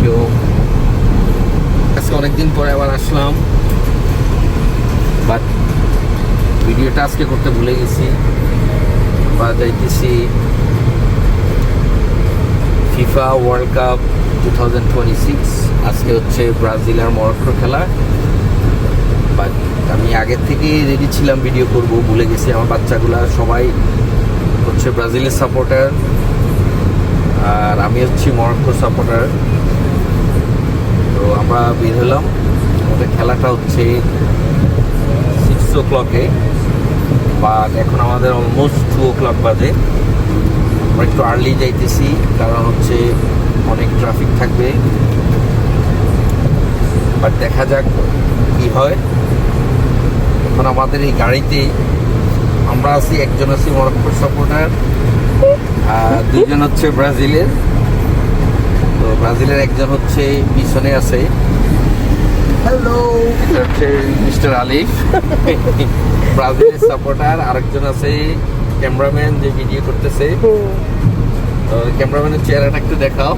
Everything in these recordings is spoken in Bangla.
ইউ। আজকে অনেকদিন পরে আবার আসলাম, বাট ভিডিওটা আজকে করতে ভুলে গেছি। বা যাইতেছি ফিফা ওয়ার্ল্ড কাপ 2026। আজকে হচ্ছে ব্রাজিল আর মরক্কোর খেলা। বাট আমি আগের থেকেই রেডি ছিলাম, ভিডিও করব, ভুলে গেছি। আমার বাচ্চাগুলা সবাই হচ্ছে ব্রাজিলের সাপোর্টার, আর আমি হচ্ছি মরক্কোর সাপোর্টার। তো আমরা বের হলাম। আমাদের খেলাটা হচ্ছে 6 o'clock, বাট এখন আমাদের অলমোস্ট 2 o'clock বাজে। আমরা একটু আর্লি যাইতেছি, কারণ হচ্ছে অনেক ট্রাফিক থাকবে। বাট দেখা যাক কি হয়। এখন আমাদের এই গাড়িতে আমরা আছি, একজন আছি মরক্কোর সাপোর্টার আর দুইজন হচ্ছে ব্রাজিলের। তো ব্রাজিলের একজন হচ্ছে পিছনে আছে, হ্যালো, এটা হচ্ছে মিস্টার আলিফ ব্রাজিলের সাপোর্টার। আরেকজন আছে ক্যামেরাম্যান, যে ভিডিও করতেছে। ক্যামেরাম্যানের চেহারাটা একটু দেখাও।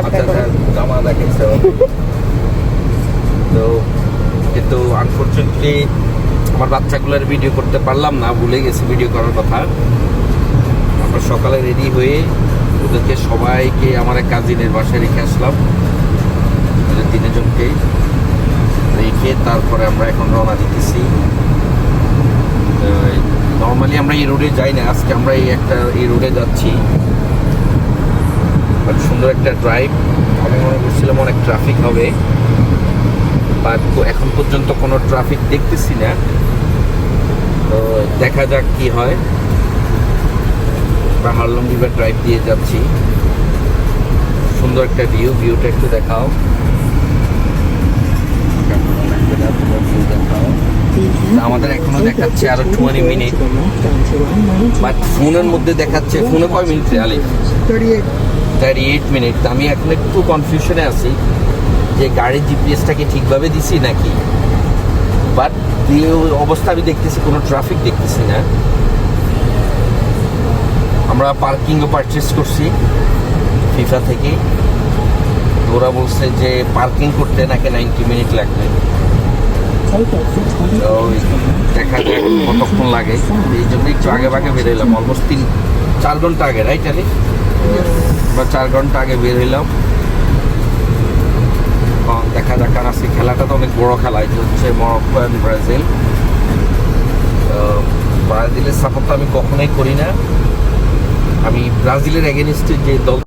আচ্ছা, জামা দেখাইছে। তো কিন্তু আনফর্চুনেটলি আমার বাচ্চাগুলোর ভিডিও করতে পারলাম না, ভুলে গেছি ভিডিও করার কথা। আমরা সকালে রেডি হয়ে ওদেরকে সবাইকে আমার এক কাজিনের বাসায় রেখে আসলাম, ওদের 3 জনকে রেখে তারপরে আমরা এখন রওনা দিতেছি। নর্মালি আমরা এই রোডে যাই না, আজকে আমরা এই রোডে যাচ্ছি। বাট সুন্দর একটা ড্রাইভ। আমি মনে করছিলাম অনেক ট্রাফিক হবে, বাট এখন পর্যন্ত কোনো ট্রাফিক দেখতেছি না। তো দেখা যাক কি হয়। আমরা হারলাম রিভার ড্রাইভ দিয়ে যাচ্ছি। সুন্দর একটা ভিউটা একটু দেখাও। আমাদের এখনো দেখাচ্ছে আরো 20 মিনিট, বাট ফোনের মধ্যে দেখাচ্ছে, ফোনে কয় মিনিট আলি? 38 মিনিট। আমি এখন একটু কনফিউশনে আছি যে গাড়ির জিপিএসটাকে ঠিকভাবে দিছি নাকি। বাট দিয়ে অবস্থা আমি দেখতেছি কোনো ট্রাফিক দেখতেছি না। আমরা পার্কিংও পারচেস করছি ফিফা থেকে। ওরা বলছে যে পার্কিং করতে নাকি 90 মিনিট লাগবে। দেখা যাক কতক্ষণ লাগে। এই জন্য একটু আগে ভাগে বের হইলাম, অলমোস্ট 4 ঘন্টা আগে, রাইট আলি? আমরা 4 ঘন্টা আগে বের হইলাম। দেখা যাক, আর আজকে খেলাটা তো অনেক বড় খেলা। এটা হচ্ছে মরক্কো অ্যান্ড ব্রাজিল। ব্রাজিলের সাপোর্ট আমি কখনোই করি না। আমি ব্রাজিলের এগেনস্টে যে দল